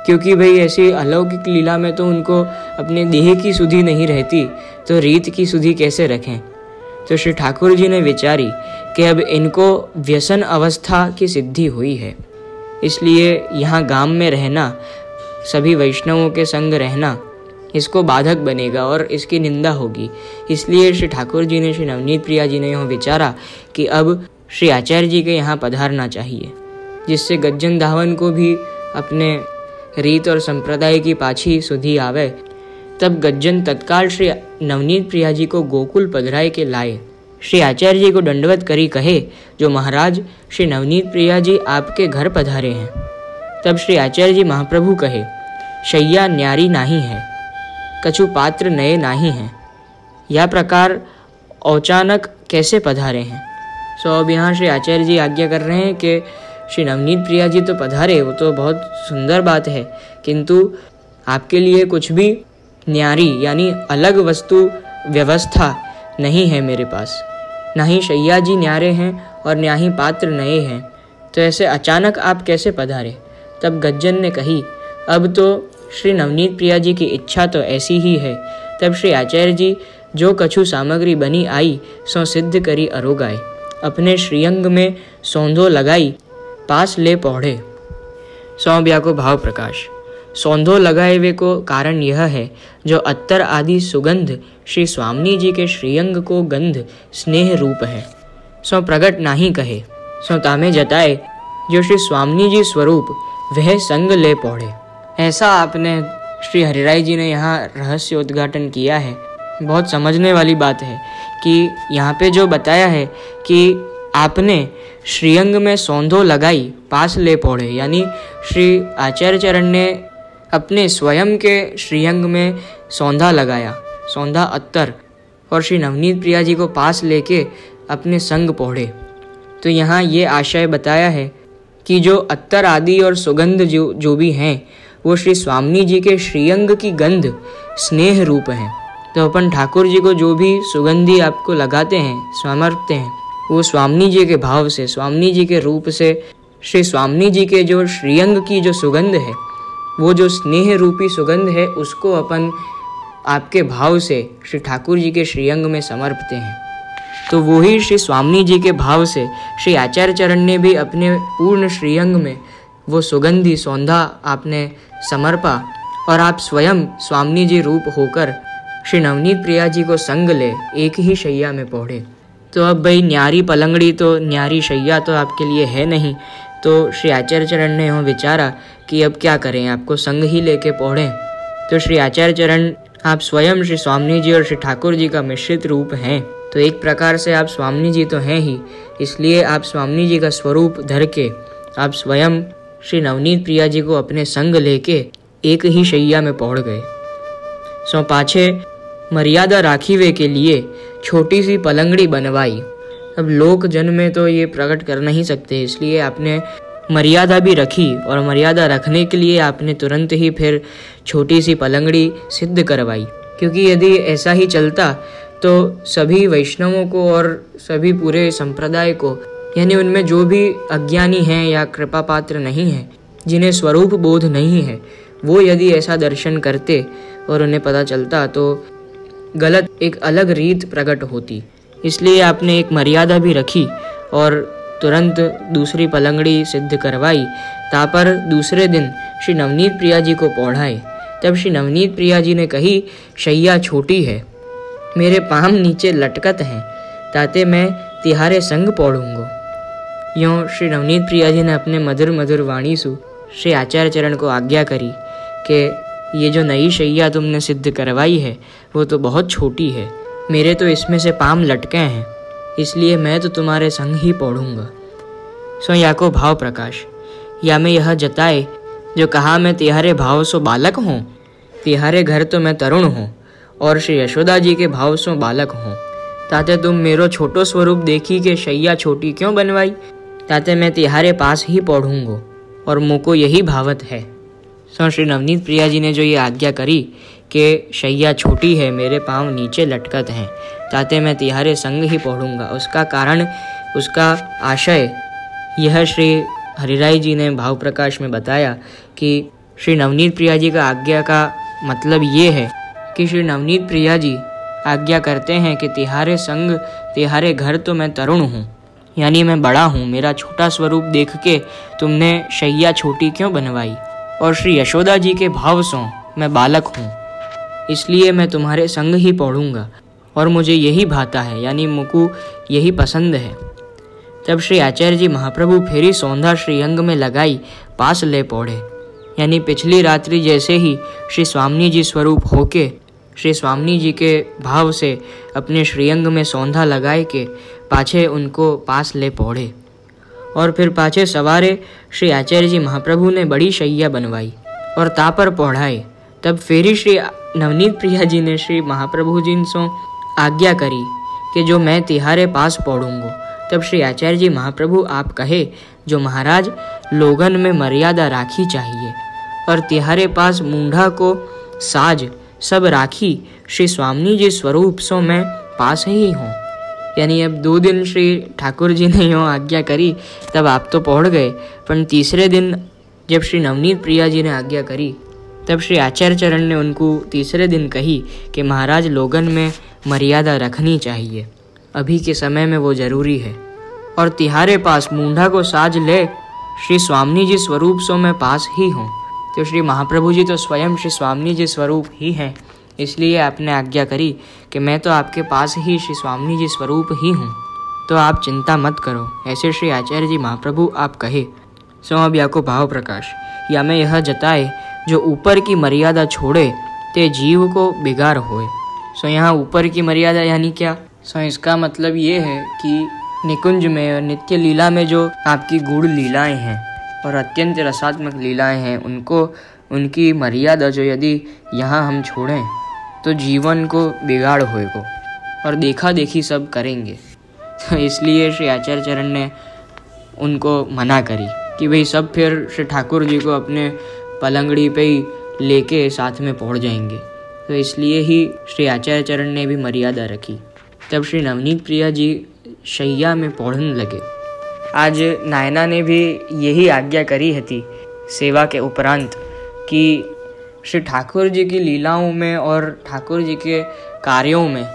क्योंकि भाई ऐसी अलौकिक लीला में तो उनको अपने देह की सुधि नहीं रहती, तो रीत की सुधि कैसे रखें। तो श्री ठाकुर जी ने विचारी कि अब इनको व्यसन अवस्था की सिद्धि हुई है, इसलिए यहाँ गांव में रहना, सभी वैष्णवों के संग रहना इसको बाधक बनेगा और इसकी निंदा होगी। इसलिए श्री ठाकुर जी ने, श्री नवनीत प्रिया जी ने यह विचारा कि अब श्री आचार्य जी के यहाँ पधारना चाहिए, जिससे गज्जन धावन को भी अपने रीत और संप्रदाय की पाछी सुधि आवे। तब गज्जन तत्काल श्री नवनीत प्रिया जी को गोकुल पधराए के लाए। श्री आचार्य जी को दंडवत करी कहे, जो महाराज श्री नवनीत प्रिया जी आपके घर पधारे हैं। तब श्री आचार्य जी महाप्रभु कहे, शैया न्यारी नाही है, कछु पात्र नए नाही हैं, यह प्रकार अचानक कैसे पधारे हैं। सो अब यहाँ श्री आचार्य जी आज्ञा कर रहे हैं कि श्री नवनीत प्रिया जी तो पधारे, वो तो बहुत सुंदर बात है, किंतु आपके लिए कुछ भी न्यारी यानी अलग वस्तु व्यवस्था नहीं है मेरे पास, ना ही शैया जी न्यारे हैं और ना ही पात्र नए हैं, तो ऐसे अचानक आप कैसे पधारे। तब गज्जन ने कही, अब तो श्री नवनीत प्रिया जी की इच्छा तो ऐसी ही है। तब श्री आचार्य जी जो कछु सामग्री बनी आई सो सिद्ध करी अरोगाए, अपने श्रीअंग में सौंधो लगाई पास ले पौढ़े। सौंब्या को भाव प्रकाश सौंधो लगाए वे को कारण यह है जो अत्तर आदि सुगंध श्री स्वामी जी के श्रीअंग को गंध स्नेह रूप है, सो प्रगट नाही कहे, सो तामे जताए जो श्री स्वामी जी स्वरूप वह संग ले पौढ़े। ऐसा आपने श्री हरिराय जी ने यहाँ रहस्य उद्घाटन किया है। बहुत समझने वाली बात है कि यहाँ पे जो बताया है कि आपने श्रीअंग में सौंधो लगाई पास ले पौढ़े, यानी श्री आचार्य चरण ने अपने स्वयं के श्रीअंग में सौंधा लगाया, सौंधा अत्तर, और श्री नवनीत प्रिया जी को पास लेके अपने संग पौढ़े। तो यहाँ ये आशय बताया है कि जो अत्तर आदि और सुगंध जो भी हैं वो श्री स्वामी जी के श्रीअंग की गंध स्नेह रूप हैं। तो अपन ठाकुर जी को जो भी सुगंधी आपको लगाते हैं, समर्पते हैं, वो स्वामी जी के भाव से, स्वामी जी के रूप से, श्री स्वामी जी के जो श्रीअंग की जो सुगंध है, वो जो स्नेह रूपी सुगंध है, उसको अपन आपके भाव से श्री ठाकुर जी के श्रीअंग में समर्पते हैं। तो वही श्री स्वामी जी के भाव से श्री आचार्य चरण ने भी अपने पूर्ण श्रीअंग में वो सुगंधी सौंधा आपने समर्पा और आप स्वयं स्वामी जी रूप होकर श्री नवनीत प्रिया जी को संग ले एक ही शैया में पौढ़े। तो अब भाई न्यारी पलंगड़ी तो न्यारी शैया तो आपके लिए है नहीं, तो श्री आचार्य चरण ने यह विचारा कि अब क्या करें, आपको संग ही लेके पौढ़ें। तो श्री आचार्य चरण आप स्वयं श्री स्वामी जी और श्री ठाकुर जी का मिश्रित रूप हैं, तो एक प्रकार से आप स्वामी जी तो हैं ही, इसलिए आप स्वामी जी का स्वरूप धर के आप स्वयं श्री नवनीत प्रिया जी को अपने संग लेके एक ही शैया में पौढ़ गए। सो पाछे मर्यादा राखीवे के लिए छोटी सी पलंगड़ी बनवाई। अब लोक जन में तो ये प्रकट कर नहीं सकते, इसलिए आपने मर्यादा भी रखी, और मर्यादा रखने के लिए आपने तुरंत ही फिर छोटी सी पलंगड़ी सिद्ध करवाई, क्योंकि यदि ऐसा ही चलता तो सभी वैष्णवों को और सभी पूरे संप्रदाय को, यानी उनमें जो भी अज्ञानी हैं या कृपा पात्र नहीं हैं, जिन्हें स्वरूप बोध नहीं है, वो यदि ऐसा दर्शन करते और उन्हें पता चलता तो गलत एक अलग रीत प्रकट होती। इसलिए आपने एक मर्यादा भी रखी और तुरंत दूसरी पलंगड़ी सिद्ध करवाई। तापर दूसरे दिन श्री नवनीत प्रिया जी को पौढ़ाए। तब श्री नवनीत प्रिया जी ने कही, शैया छोटी है, मेरे पाँव नीचे लटकत हैं, ताते मैं तिहारे संग पौड़ूंगो। यों श्री नवनीत प्रिया जी ने अपने मधुर मधुर वाणी सु श्री आचार्य चरण को आज्ञा करी कि ये जो नई शैया तुमने सिद्ध करवाई है वो तो बहुत छोटी है, मेरे तो इसमें से पाम लटके हैं, इसलिए मैं तो तुम्हारे संग ही पौड़ूंगा। सो या को भाव प्रकाश या में यह जताए जो कहा मैं तिहारे भाव सो बालक हूँ, तिहारे घर तो मैं तरुण हूँ और श्री यशोदा जी के भाव सो बालक हूँ। ताते तुम मेरो छोटो स्वरूप देखी के शैया छोटी क्यों बनवाई, ताते मैं तिहारे पास ही पौढ़ूंगो और मुझको यही भावत है। सो श्री नवनीत प्रिया जी ने जो ये आज्ञा करी कि शैया छोटी है, मेरे पाँव नीचे लटकत हैं, ताते मैं तिहारे संग ही पौढ़ूंगा, उसका कारण, उसका आशय यह श्री हरिराय जी ने भाव प्रकाश में बताया कि श्री नवनीत प्रिया जी का आज्ञा का मतलब ये है कि श्री नवनीत प्रिया जी आज्ञा करते हैं कि तिहारे संग तिहारे घर तो मैं तरुण हूँ, यानी मैं बड़ा हूँ, मेरा छोटा स्वरूप देख के तुमने शैया छोटी क्यों बनवाई, और श्री यशोदा जी के भाव सो मैं बालक हूँ, इसलिए मैं तुम्हारे संग ही पौढ़ूंगा और मुझे यही भाता है, यानी मुझको यही पसंद है। तब श्री आचार्य जी महाप्रभु फेरी सौंधा श्रीअंग में लगाई पास ले पौढ़े, यानी पिछली रात्रि जैसे ही श्री स्वामी जी स्वरूप होके श्री स्वामी जी के भाव से अपने श्रीअंग में सौंधा लगाए के पाछे उनको पास ले पौढ़े और फिर पाछे सवारे श्री आचार्य जी महाप्रभु ने बड़ी शैया बनवाई और ता पर पौढ़ाए। तब फेरी श्री नवनीत प्रिया जी ने श्री महाप्रभु जी से आज्ञा करी कि जो मैं तिहारे पास पौढ़ूंगो। तब श्री आचार्य जी महाप्रभु आप कहे जो महाराज लोगन में मर्यादा राखी चाहिए और तिहारे पास मूंढा को साज सब राखी श्री स्वामी जी स्वरूप सो मैं पास ही हूँ। यानी अब 2 दिन श्री ठाकुर जी ने यूँ आज्ञा करी तब आप तो पौढ़ गए, पर तीसरे दिन जब श्री नवनीत प्रिया जी ने आज्ञा करी तब श्री आचार्य चरण ने उनको तीसरे दिन कही कि महाराज लोगन में मर्यादा रखनी चाहिए, अभी के समय में वो जरूरी है, और तिहारे पास मूंढा को साज ले श्री स्वामी जी स्वरूप सो मैं पास ही हूँ। तो श्री महाप्रभु जी तो स्वयं श्री स्वामी जी स्वरूप ही हैं, इसलिए आपने आज्ञा करी कि मैं तो आपके पास ही श्री स्वामी जी स्वरूप ही हूँ, तो आप चिंता मत करो, ऐसे श्री आचार्य जी महाप्रभु आप कहे। सो अब या को भाव प्रकाश या में यह जताए जो ऊपर की मर्यादा छोड़े ते जीव को बिगाड़ होए। सो यहाँ ऊपर की मर्यादा यानी क्या? सो इसका मतलब ये है कि निकुंज में और नित्य लीला में जो आपकी गूढ़ लीलाएं हैं और अत्यंत रसात्मक लीलाएं हैं, उनको उनकी मर्यादा जो यदि यहाँ हम छोड़ें तो जीवन को बिगाड़ होएगा और देखा देखी सब करेंगे। तो इसलिए श्री आचार्य चरण ने उनको मना करी कि भाई सब फिर श्री ठाकुर जी को अपने पलंगड़ी पे ही लेके साथ में पहुँच जाएंगे, तो इसलिए ही श्री आचार्य चरण ने भी मर्यादा रखी। तब श्री नवनीत प्रिया जी शैया में पौढ़ने लगे। आज नायना ने भी यही आज्ञा करी थी सेवा के उपरांत कि श्री ठाकुर जी की लीलाओं में और ठाकुर जी के कार्यों में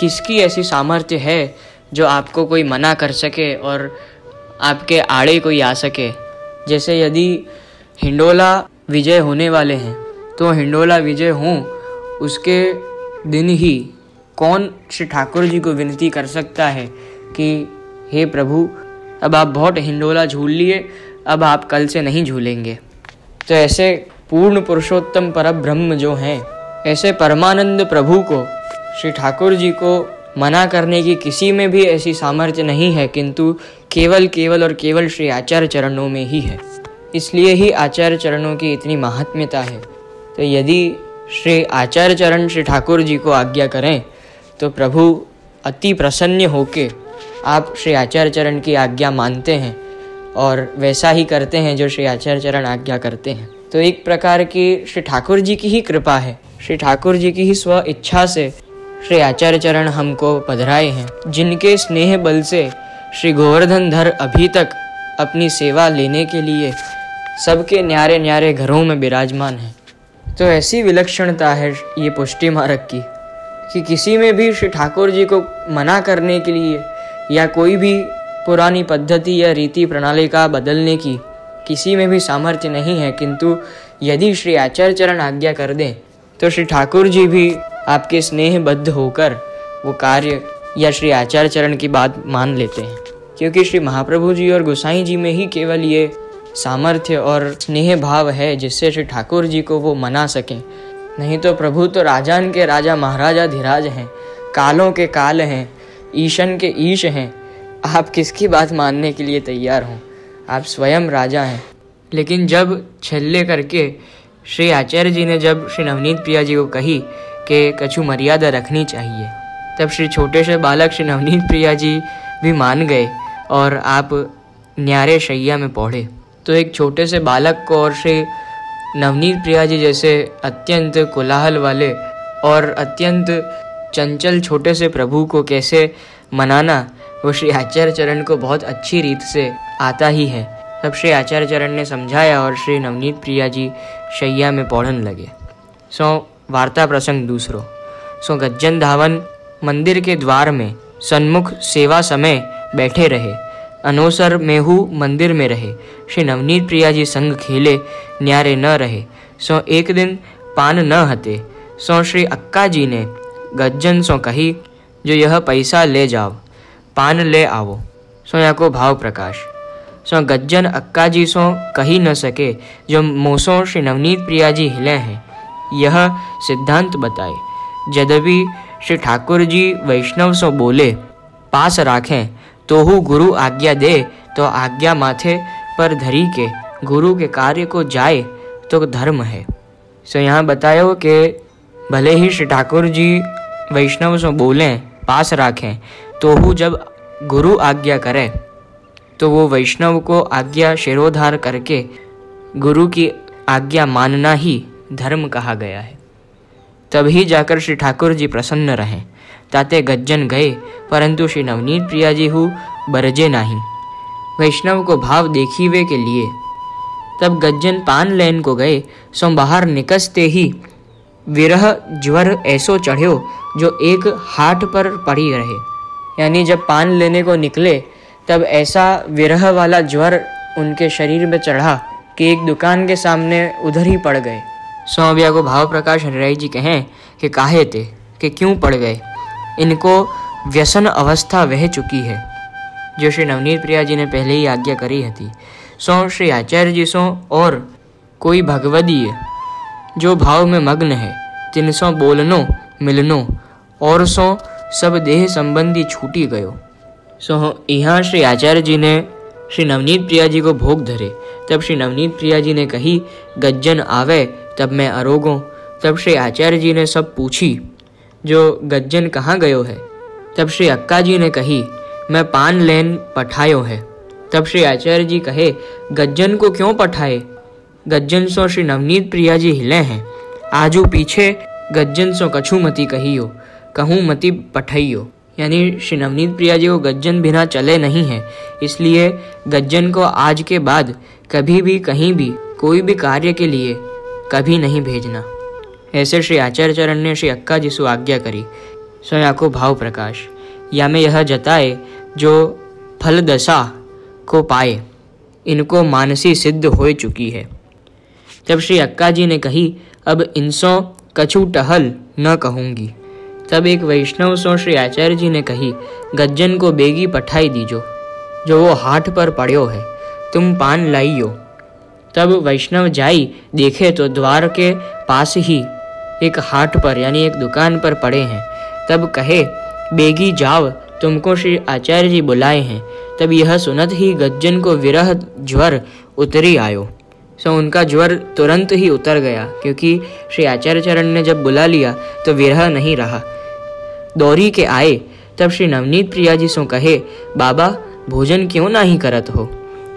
किसकी ऐसी सामर्थ्य है जो आपको कोई मना कर सके और आपके आड़े कोई आ सके। जैसे यदि हिंडोला विजय होने वाले हैं तो हिंडोला विजय हों उसके दिन ही कौन श्री ठाकुर जी को विनती कर सकता है कि हे प्रभु अब आप बहुत हिंडोला झूल लिए, अब आप कल से नहीं झूलेंगे। तो ऐसे पूर्ण पुरुषोत्तम परब्रह्म जो हैं, ऐसे परमानंद प्रभु को श्री ठाकुर जी को मना करने की किसी में भी ऐसी सामर्थ्य नहीं है, किंतु केवल और केवल श्री आचार्य चरणों में ही है। इसलिए ही आचार्य चरणों की इतनी महात्म्यता है। तो यदि श्री आचार्य चरण श्री ठाकुर जी को आज्ञा करें तो प्रभु अति प्रसन्न होके आप श्री आचार्य चरण की आज्ञा मानते हैं और वैसा ही करते हैं जो श्री आचार्य चरण आज्ञा करते हैं। तो एक प्रकार की श्री ठाकुर जी की ही कृपा है, श्री ठाकुर जी की ही स्व इच्छा से श्री आचार्य चरण हमको पधराए हैं, जिनके स्नेह बल से श्री गोवर्धन धर अभी तक अपनी सेवा लेने के लिए सबके न्यारे न्यारे घरों में विराजमान है। तो ऐसी विलक्षणता है ये पुष्टि मार्ग की कि किसी में भी श्री ठाकुर जी को मना करने के लिए या कोई भी पुरानी पद्धति या रीति प्रणाली का बदलने की किसी में भी सामर्थ्य नहीं है, किंतु यदि श्री आचार्य चरण आज्ञा कर दें तो श्री ठाकुर जी भी आपके स्नेहबद्ध होकर वो कार्य या श्री आचार्य चरण की बात मान लेते हैं, क्योंकि श्री महाप्रभु जी और गोसाई जी में ही केवल ये सामर्थ्य और स्नेह भाव है जिससे श्री ठाकुर जी को वो मना सकें। नहीं तो प्रभु तो राजान के राजा महाराजा धीराज हैं, कालों के काल हैं, ईशन के ईश हैं। आप किसकी बात मानने के लिए तैयार हों? आप स्वयं राजा हैं। लेकिन जब छल्ले करके श्री आचार्य जी ने जब श्री नवनीत प्रिया जी को कही कि कछु मर्यादा रखनी चाहिए, तब श्री छोटे से बालक श्री नवनीत प्रिया जी भी मान गए और आप न्यारे शैया में पौड़े। तो एक छोटे से बालक को और श्री नवनीत प्रिया जी जैसे अत्यंत कोलाहल वाले और अत्यंत चंचल छोटे से प्रभु को कैसे मनाना, वो श्री आचार्य चरण को बहुत अच्छी रीत से आता ही है। तब श्री आचार्य चरण ने समझाया और श्री नवनीत प्रिया जी शैया में पौड़न लगे। वार्ता प्रसंग दूसरो। गज्जन धावन मंदिर के द्वार में सन्मुख सेवा समय बैठे रहे, अनोसर मेहू मंदिर में रहे। श्री नवनीत प्रिया जी संग खेले, न्यारे न रहे। एक दिन पान न हते। श्री अक्का जी ने गज्जन कही, जो यह पैसा ले जाओ, पान ले आवो। या को भाव प्रकाश। गज्जन अक्का जी कही न सके, जो मोसों श्री नवनीत प्रिया जी हिले हैं, यह सिद्धांत बताए। यद्यपि श्री ठाकुर जी वैष्णव बोले, पास राखें तोहू गुरु आज्ञा दे, तो आज्ञा माथे पर धरी के गुरु के कार्य को जाए तो धर्म है। यहाँ बतायो कि भले ही श्री ठाकुर जी वैष्णव बोलें, पास राखें, तोहू जब गुरु आज्ञा करे तो वो वैष्णव को आज्ञा शिरोधार करके गुरु की आज्ञा मानना ही धर्म कहा गया है। तभी जाकर श्री ठाकुर जी प्रसन्न रहे। ताते गज्जन गए, परंतु श्री नवनीत प्रिया जी हु बरजे नहीं, वैष्णव को भाव देखीवे के लिए। तब गज्जन पान लेन को गए। बाहर निकसते ही विरह ज्वर ऐसो चढ़्यो, जो एक हाट पर पड़ी रहे। यानी जब पान लेने को निकले तब ऐसा विरह वाला ज्वर उनके शरीर में चढ़ा कि एक दुकान के सामने उधर ही पड़ गए। सौम्या को भाव प्रकाश हरिराय जी कहें कि काहे थे, कि क्यों पड़ गए। इनको व्यसन अवस्था वह चुकी है, जो श्री नवनीत प्रिया जी ने पहले ही आज्ञा करी थी। श्री आचार्य जी और कोई भगवदीय जो भाव में मग्न है, तिनसों बोलनो मिलनो और सब देह संबंधी छूटी गयो। यहाँ श्री आचार्य जी ने श्री नवनीत प्रिया जी को भोग धरे। तब श्री नवनीत प्रिया जी ने कही, गज्जन आवे तब मैं अरोगो। तब श्री आचार्य जी ने सब पूछी, जो गज्जन कहाँ गयो है। तब श्री अक्का जी ने कही, मैं पान लेन पठायो है। तब श्री आचार्य जी कहे, गज्जन को क्यों पठाए? गज्जन श्री नवनीत प्रिया जी हिले हैं, आजू पीछे गज्जन कछु मती कहियो, कहूँ मती पठाइयो। यानी श्री नवनीत प्रिया जी को गज्जन बिना चले नहीं है, इसलिए गज्जन को आज के बाद कभी भी कहीं भी कोई भी कार्य के लिए कभी नहीं भेजना। ऐसे श्री आचार्य चरण ने श्री अक्का जी से आज्ञा करी। या को भाव प्रकाश। या में यह जताए, जो फल दशा को पाए, इनको मानसी सिद्ध हो चुकी है। तब श्री अक्का जी ने कही, अब इनसों कछु टहल न कहूँगी। तब एक वैष्णव श्री आचार्य जी ने कही, गज्जन को बेगी पठाई दीजो, जो वो हाट पर पड़्यो है, तुम पान लाइयो। तब वैष्णव जाई, देखे तो द्वार के पास ही एक हाट पर यानी एक दुकान पर पड़े हैं। तब कहे, बेगी जाओ, तुमको श्री आचार्य जी बुलाए हैं। तब यह सुनत ही गज्जन को विरह ज्वर उतरी आयो। उनका ज्वर तुरंत ही उतर गया, क्योंकि श्री आचार्य चरण ने जब बुला लिया तो विरह नहीं रहा। दौड़ी के आए। तब श्री नवनीत प्रिया जी कहे, बाबा भोजन क्यों नहीं करत हो।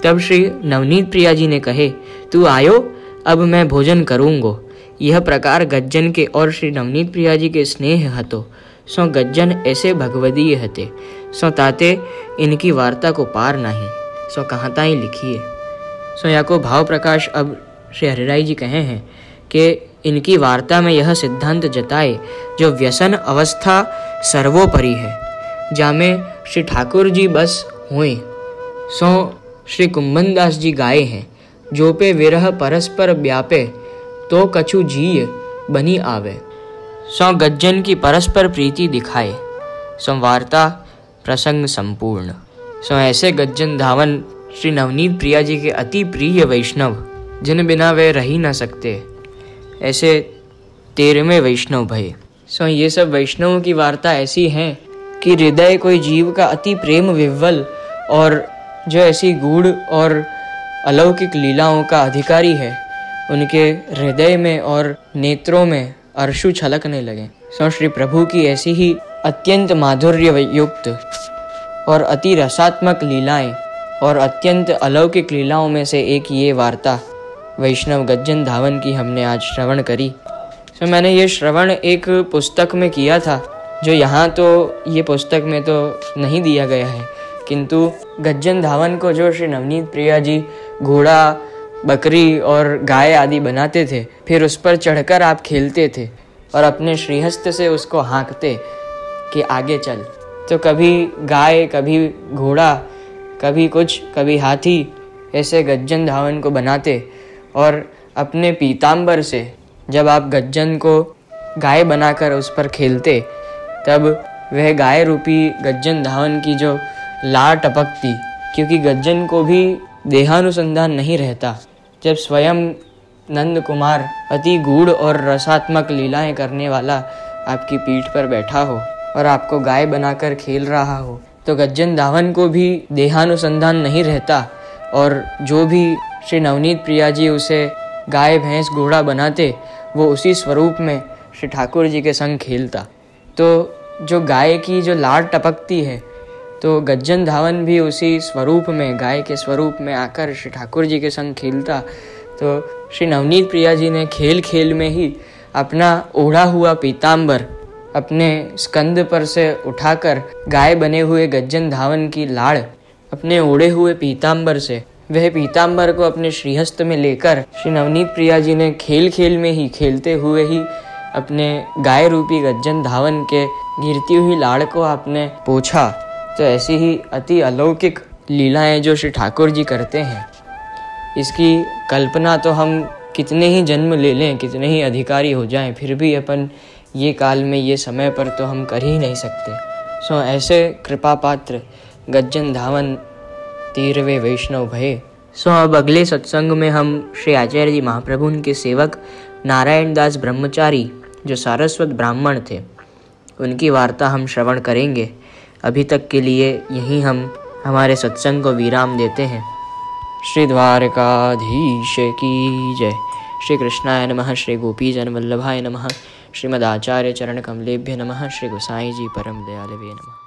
तब श्री नवनीत प्रिया जी ने कहे, तू आयो, अब मैं भोजन करूँगो। यह प्रकार गज्जन के और श्री नवनीत प्रिया जी के स्नेह हतो। गज्जन ऐसे भगवदीय हते। ताते इनकी वार्ता को पार नहीं। कहाँ ताई लिखिए। या को भाव प्रकाश अब श्री हरिराय जी कहे हैं कि इनकी वार्ता में यह सिद्धांत जताए, जो व्यसन अवस्था सर्वोपरि है, जामे श्री ठाकुर जी बस हुए। श्री कुंभनदास जी गाए हैं, जो पे विरह परस्पर व्यापे, तो कछु जीय बनी आवे। गज्जन की परस्पर प्रीति दिखाए। संवार्ता प्रसंग संपूर्ण। ऐसे गज्जन धावन श्री नवनीत प्रिया जी के अति प्रिय वैष्णव, जिन बिना वे रह ही न सकते, ऐसे 13वें वैष्णव भये। ये सब वैष्णवों की वार्ता ऐसी है कि हृदय कोई जीव का अति प्रेम विह्वल और जो ऐसी गूढ़ और अलौकिक लीलाओं का अधिकारी है, उनके हृदय में और नेत्रों में अश्रु छलकने लगे। श्री प्रभु की ऐसी ही अत्यंत माधुर्य युक्त और अति रसात्मक लीलाएं और अत्यंत अलौकिक लीलाओं में से एक ये वार्ता वैष्णव गज्जन धावन की हमने आज श्रवण करी। मैंने ये श्रवण एक पुस्तक में किया था, जो यहाँ तो ये पुस्तक में तो नहीं दिया गया है, किंतु गज्जन धावन को जो श्री नवनीत प्रिया जी घोड़ा, बकरी और गाय आदि बनाते थे, फिर उस पर चढ़कर आप खेलते थे और अपने श्रीहस्त से उसको हाँकते कि आगे चल। तो कभी गाय, कभी घोड़ा, कभी कुछ, कभी हाथी, ऐसे गज्जन धावन को बनाते और अपने पीताम्बर से जब आप गज्जन को गाय बनाकर उस पर खेलते, तब वह गाय रूपी गज्जन धावन की जो लार टपकती, क्योंकि गज्जन को भी देहानुसंधान नहीं रहता। जब स्वयं नंद कुमार अति गूढ़ और रसात्मक लीलाएं करने वाला आपकी पीठ पर बैठा हो और आपको गाय बनाकर खेल रहा हो, तो गज्जन धावन को भी देहानुसंधान नहीं रहता, और जो भी श्री नवनीत प्रिया जी उसे गाय, भैंस, घोड़ा बनाते, वो उसी स्वरूप में श्री ठाकुर जी के संग खेलता। तो जो गाय की जो लार टपकती है, तो गज्जन धावन भी उसी स्वरूप में, गाय के स्वरूप में आकर श्री ठाकुर जी के संग खेलता। तो श्री नवनीत प्रिया जी ने खेल खेल में ही अपना ओढ़ा हुआ पीताम्बर अपने स्कंद पर से उठाकर गाय बने हुए गज्जन धावन की लाड़ अपने ओढ़े हुए पीताम्बर से, वह पीताम्बर को अपने श्रीहस्त में लेकर श्री नवनीत प्रिया जी ने खेल खेल में ही, खेलते हुए ही अपने गाय रूपी गज्जन धावन के गिरती हुई लाड़ को आपने पोंछा। तो ऐसी ही अति अलौकिक लीलाएं जो श्री ठाकुर जी करते हैं, इसकी कल्पना तो हम कितने ही जन्म ले लें, कितने ही अधिकारी हो जाएं, फिर भी अपन ये काल में, ये समय पर तो हम कर ही नहीं सकते। ऐसे कृपा पात्र गज्जन धावन 13वें वैष्णव भये। अब अगले सत्संग में हम श्री आचार्य जी महाप्रभु उनके सेवक नारायण दास ब्रह्मचारी, जो सारस्वत ब्राह्मण थे, उनकी वार्ता हम श्रवण करेंगे। अभी तक के लिए यहीं हम हमारे सत्संग को विराम देते हैं। श्री द्वारकाधीश की जय। श्री कृष्णाय नमः। श्री गोपीजन वल्लभाय नमः। श्रीमदाचार्य चरण कमलेभ्य नमः। श्री गोसाई जी परम दयालवे नमः।